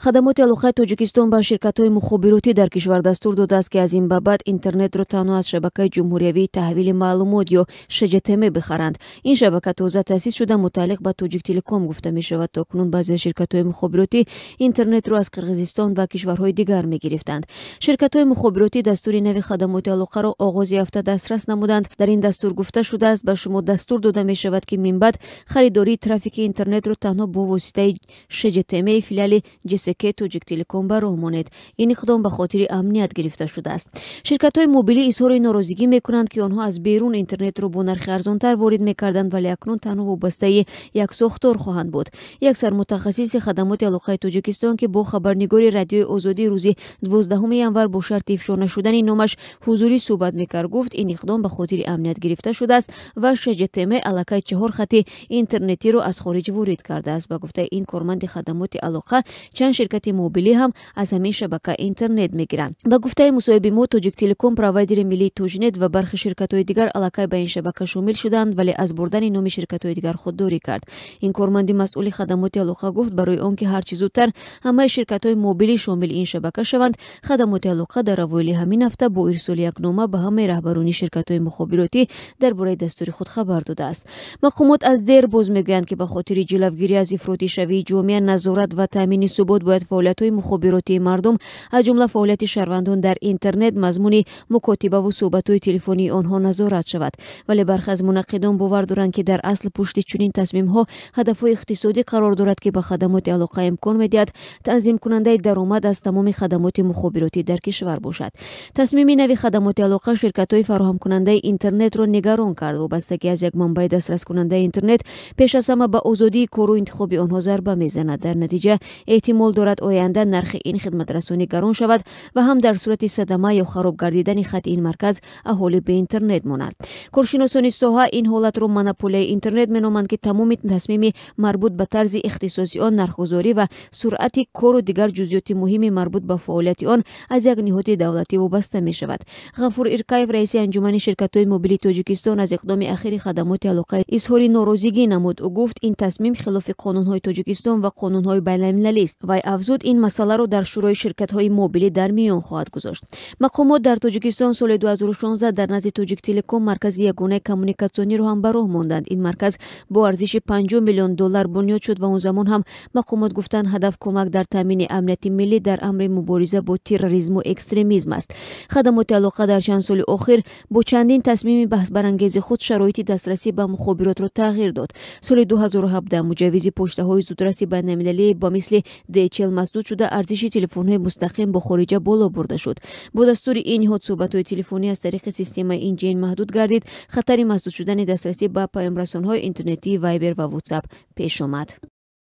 خدمات алоқаи Тоҷикистон ба ширкатҳои мухобиротӣ дар кишвар дастур додааст, ки аз ин ба баъд интернетро танҳо аз шабакаи ҷумҳуриявии таҳвили маълумот ё ШЖТМ бихаранд. Ин шабака тоза таъсис шуда мутааллиқ ба Тоҷик Телеком гуфта мешавад. То кунун баъзе аз ширкатҳои мухобиротӣ интернетро аз Қирғизистон ва кишварҳои дигар мегирифтанд. Ширкатҳои мухобиротӣ дастури нави хадамоти алоқаро оғози ҳафта дастрас намуданд. Дар ин дастур гуфта шудааст, ба шумо дастур дода мешавад, ки минбаъд харидории трафики интернетро танҳо бо воситаи ШЖТМ филиали ҷСК Тоҷик Телеком ба роҳ монед. Ин иқдом ба хотири амният гирифта шудааст. Ширкатҳои мобилӣ изҳори норозигӣ мекунанд, ки онҳо аз берун интернетро бо нархи арзонтар ворид мекарданд, вале акнун танҳо вобастаи як сохтор хоҳанд буд. Як сармутахассиси хадамоти алоқаи Тоҷикистон, ки бо хабарнигори радиои Озодӣ рӯзи 12 январ бо шарти ифшо нашудани номаш ҳузурӣ суҳбат мекард, гуфт ин иқдом ба хотири амният гирифта шудааст ва ШЖТМ аллакай 4 хати интернетиро аз хориҷ ворид кардааст. Ба гуфтаи ин корманди хадамоти алоқа, чанд ширкати мобилӣ ҳам аз ҳамин шабака интернет мегиранд. Ба гуфтаи мусоҳиби мо, Тоҷик Телеком, провайдери миллии Тоҷнет ва бархи ширкатҳои дигар аллакай ба ин шабака шомил шуданд, вале аз бурдани номи ширкатҳои дигар худдорӣ кард. Ин корманди масъули хадамоти алоқа гуфт, барои он ки ҳарчи зудтар ҳамаи ширкатҳои мобилӣ шомили ин шабака шаванд, хадамоти алоқа дар аввоили ҳамин ҳафта бо ирсоли як нома ба ҳамаи раҳбарони ширкатҳои мухобиротӣ дар бораи дастури худ хабар додааст. Мақомот аз дер боз мегӯянд, ки ба хотири ҷилавгирӣ аз ифротишавии ҷомеа, назорат ва таъмини субот бояд фаъолиятҳои мухобиротии мардум, аз ҷумла фаъолияти шаҳрвандон дар интернет, мазмуни мукотиба ву суҳбатҳои телефонии онҳо назорат шавад. Вале бархе аз мунаққидон бовар доранд, ки дар асл пушти чунин тасмимҳо ҳадафҳои иқтисодӣ қарор дорад, ки ба хадамоти алоқа имкон медиҳад танзимкунандаи даромад аз тамоми хадамоти мухобиротӣ дар кишвар бошад. Тасмими нави хадамоти алоқа ширкатҳои фароҳамкунандаи интернетро нигарон кард. Вобастагӣ аз як манбаи дастраскунандаи интернет пеш аз ҳама ба озодии кору интихоби онҳо зарба мезанад. Дар натиҷа эҳтимол дорад оянда нархи ин хидматрасонӣ гарон шавад ва ҳам дар сурати садама ё хароб гардидани хати ин марказ аҳолӣ бе интернет монад. Коршиносони соҳа ин ҳолатро монополияи интернет меноманд, ки тамоми тасмими марбут ба тарзи ихтисоси он, нархгузорӣ ва суръати кору дигар ҷузъиёти муҳими марбут ба фаъолияти он аз як ниҳоди давлатӣ вобаста мешавад. Ғафур Иркаев, раиси анҷумани ширкатҳои мобилии Тоҷикистон, аз иқдоми ахири хадамоти алоқа изҳори норозигӣ намуд. Ӯ гуфт, ин тасмим хилофи қонунҳои Тоҷикистон ва қонунҳои байналмилалист. Вай афзуд, ин масъаларо дар шӯрои ширкатҳои мобилӣ дар миён хоҳад гузошт. Мақомот дар Тоҷикистон соли 2016 дар назди Тоҷик Телеком маркази ягонаи коммуникатсиониро ҳам ба роҳ монданд. Ин марказ бо арзиши $50 миллион бунёд шуд ва он замон ҳам мақомот гуфтанд ҳадаф кӯмак дар таъмини амнияти миллӣ дар амри мубориза бо терроризму экстремизм аст. Хадамоти алоқа дар чанд соли охир бо чандин тасмими баҳсбарангези худ шароити дастрасӣ ба мухобиротро тағйир дод. Соли 2017 муҷаввизи почтаҳои зудраси байналмилалӣ ба мисли DHL масдуд шуда арзиши телефонҳои мустақим бо хориҷа боло бурда шуд. Бо дастури ин ниҳод суҳбатҳои телефонӣ аз тариқи системаи инҷин маҳдуд гардид. Хатари масдуд шудани дастрасӣ ба паёмрасонҳои интернетии Viber ва WhatsApp пеш омад.